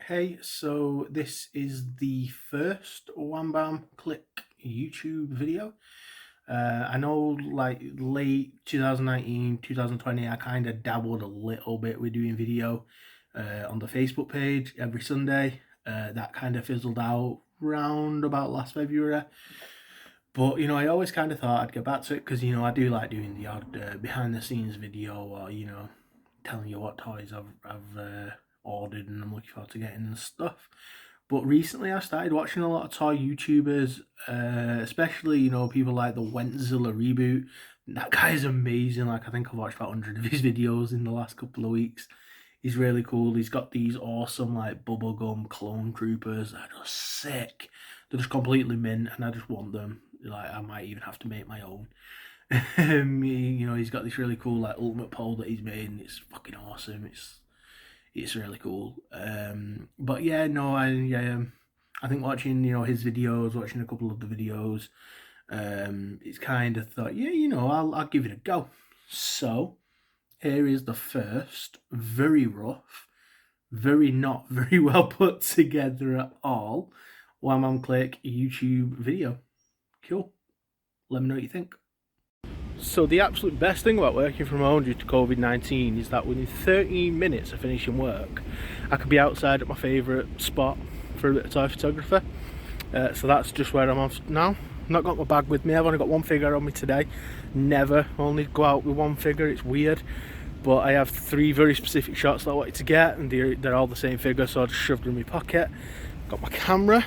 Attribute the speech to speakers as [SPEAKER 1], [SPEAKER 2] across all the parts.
[SPEAKER 1] Hey, so this is the first whambamclick YouTube video. I know like late 2019, 2020, I kind of dabbled a little bit with doing video on the Facebook page every Sunday. That kind of fizzled out round about last February. But, I always kind of thought I'd get back to it because, I do like doing the odd behind the scenes video or, telling you what toys I've ordered and I'm looking forward to getting and stuff. But recently I started watching a lot of toy YouTubers, especially, people like the Wentzilla Reboot. That guy's amazing. Like, I think I've watched about 100 of his videos in the last couple of weeks. He's really cool. He's got these awesome, like, bubblegum clone troopers that are just sick. They're just completely mint, and I just want them. Like, I might even have to make my own. He's got this really cool, like, ultimate pole that he's made, and it's fucking awesome. It's really cool. But yeah, no, I think watching his videos, watching a couple of the videos, it's kind of thought, yeah, I'll give it a go. So here is the first very rough, very not very well put together at all whambamclick YouTube video. Cool. Let me know what you think. So the absolute best thing about working from home due to COVID-19 is that within 13 minutes of finishing work, I could be outside at my favourite spot for a bit of toy photography. So that's just where I'm off now. Not got my bag with me, I've only got one figure on me today. Never only go out with one figure, it's weird. But I have three very specific shots that I wanted to get, and they're all the same figure, so I just shoved them in my pocket. Got my camera,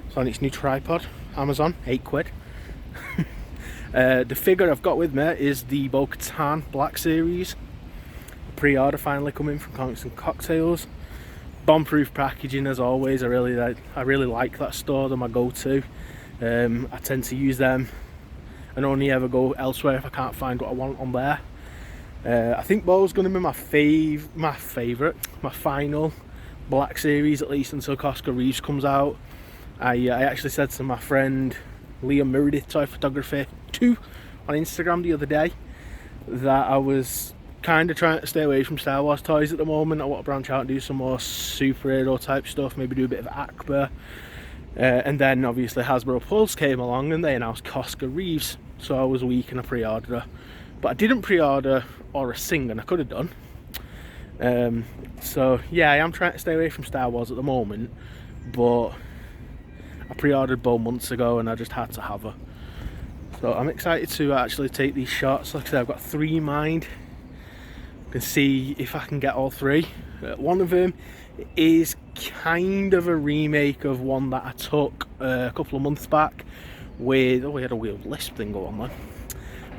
[SPEAKER 1] it's on its new tripod, Amazon, £8. The figure I've got with me is the Bo-Katan Black Series. Pre-order finally coming from Comics and Cocktails. Bomb-proof packaging as always. I really like that store. They're my go-to. I tend to use them and only ever go elsewhere if I can't find what I want on there. I think Bo's going to be my final Black Series, at least until Oscar Reeves comes out. I actually said to my friend Liam Meredith Toy Photography 2 on Instagram the other day that I was kind of trying to stay away from Star Wars toys at the moment. I want to branch out and do some more superhero type stuff, maybe do a bit of Akbar. And then obviously Hasbro Pulse came along and they announced Oscar Reeves, so I was weak and I pre-ordered her. But I didn't pre-order or a Sing, and I could have done. So yeah, I am trying to stay away from Star Wars at the moment, but I pre-ordered Bo months ago and I just had to have her. So I'm excited to actually take these shots. Like I said, I've got three in mind. I can see if I can get all three. One of them is kind of a remake of one that I took a couple of months back with, we had a weird lisp thing going on.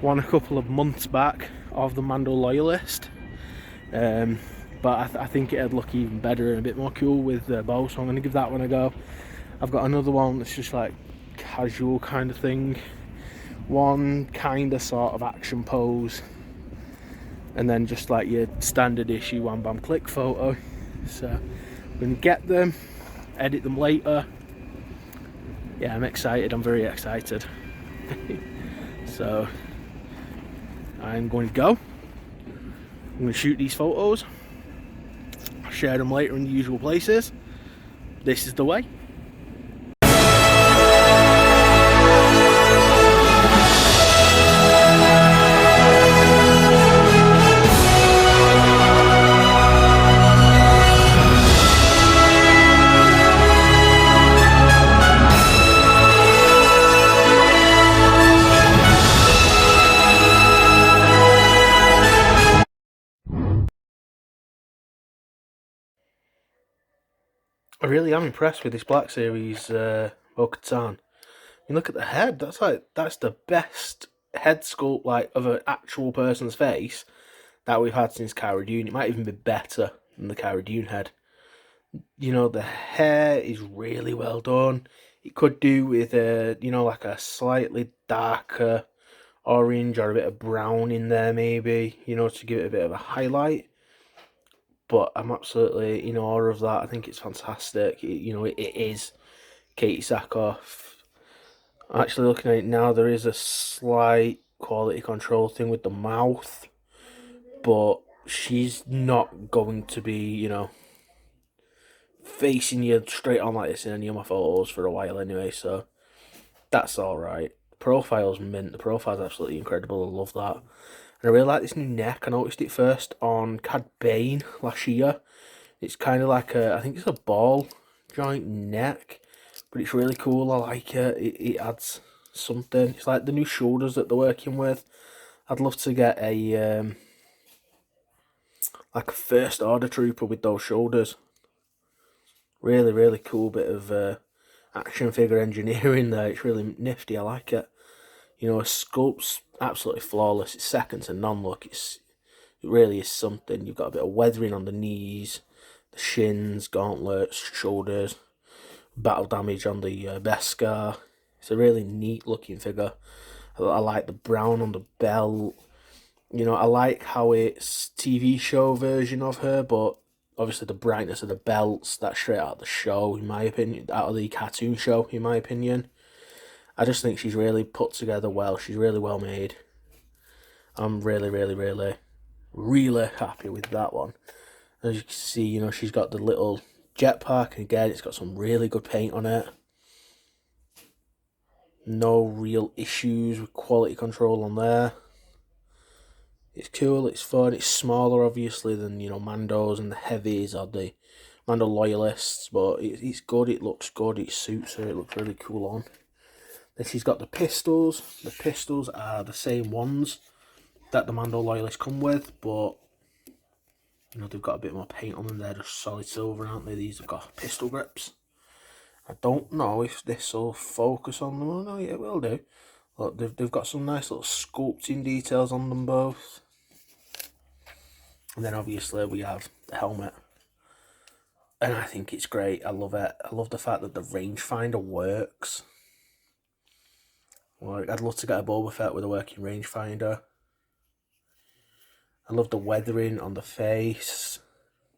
[SPEAKER 1] One a couple of months back of the Mando Loyalist. But I think it'd look even better and a bit more cool with Bo, so I'm going to give that one a go. I've got another one that's just like casual kind of thing. One kind of sort of action pose. And then just like your standard issue whambamclick photo. So I'm going to get them, edit them later. Yeah, I'm excited. I'm very excited. So I'm going to go. I'm going to shoot these photos. I'll share them later in the usual places. This is the way. I really am impressed with this Black Series Bo-Katan. You look at the head, that's the best head sculpt like of an actual person's face that we've had since Cara Dune. It might even be better than the Cara Dune head. The hair is really well done. It could do with like a slightly darker orange or a bit of brown in there maybe, to give it a bit of a highlight. But I'm absolutely in awe of that. I think it's fantastic. It is Katie Sackhoff. Actually looking at it now, there is a slight quality control thing with the mouth, but she's not going to be, facing you straight on like this in any of my photos for a while anyway, so that's alright. Profile's mint. The profile's absolutely incredible. I love that. And I really like this new neck. I noticed it first on Cad Bane last year. It's kind of like I think it's a ball joint neck, but it's really cool. I like it. It adds something. It's like the new shoulders that they're working with. I'd love to get a like a first order trooper with those shoulders. Really, really cool bit of action figure engineering there. It's really nifty. I like it. You know, a sculpt's absolutely flawless. It's second to none. Look, it really is something. You've got a bit of weathering on the knees, the shins, gauntlets, shoulders, battle damage on the Beskar. It's a really neat looking figure. I like the brown on the belt. You know, I like how it's TV show version of her, but obviously the brightness of the belts, that's straight out of the show, in my opinion, out of the cartoon show, in my opinion. I just think she's really put together well. She's really well made. I'm really, really, really, really happy with that one. As you can see, you know, she's got the little jetpack, and again, it's got some really good paint on it. No real issues with quality control on there. It's cool, it's fun, it's smaller obviously than, you know, Mando's and the heavies or the Mando loyalists, but it's good, it looks good, it suits her, it looks really cool on. Then she's got the pistols. The pistols are the same ones that the Mando loyalists come with, but you know, they've got a bit more paint on them. They're just solid silver, aren't they? These have got pistol grips. I don't know if this will focus on them. Oh no, yeah, it will do. Look, they've got some nice little sculpting details on them both. And then obviously we have the helmet. And I think it's great. I love it. I love the fact that the rangefinder works. Like, I'd love to get a Boba Fett with a working rangefinder. I love the weathering on the face.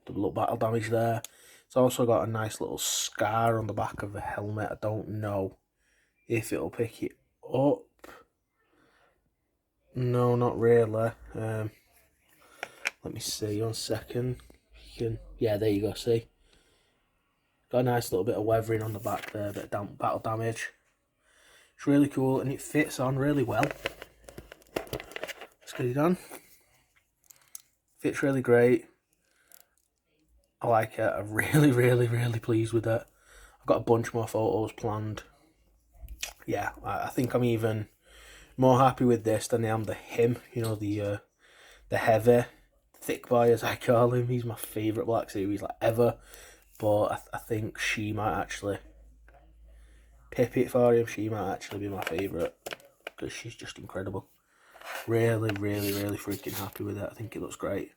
[SPEAKER 1] The little battle damage there. It's also got a nice little scar on the back of the helmet. I don't know if it'll pick it up. No, not really. Let me see 1 second. Yeah, there you go, see? Got a nice little bit of weathering on the back there, a bit of battle damage. It's really cool and it fits on really well. Let's get it on. Fits really great. I like it. I'm really, really, really pleased with it. I've got a bunch more photos planned. Yeah, I think I'm even more happy with this than I am the him. You know, the heavy, thick boy as I call him. He's my favourite Black Series like ever. But I think she might actually pip it for him. She might actually be my favourite because she's just incredible. Really, really, really freaking happy with it. I think it looks great.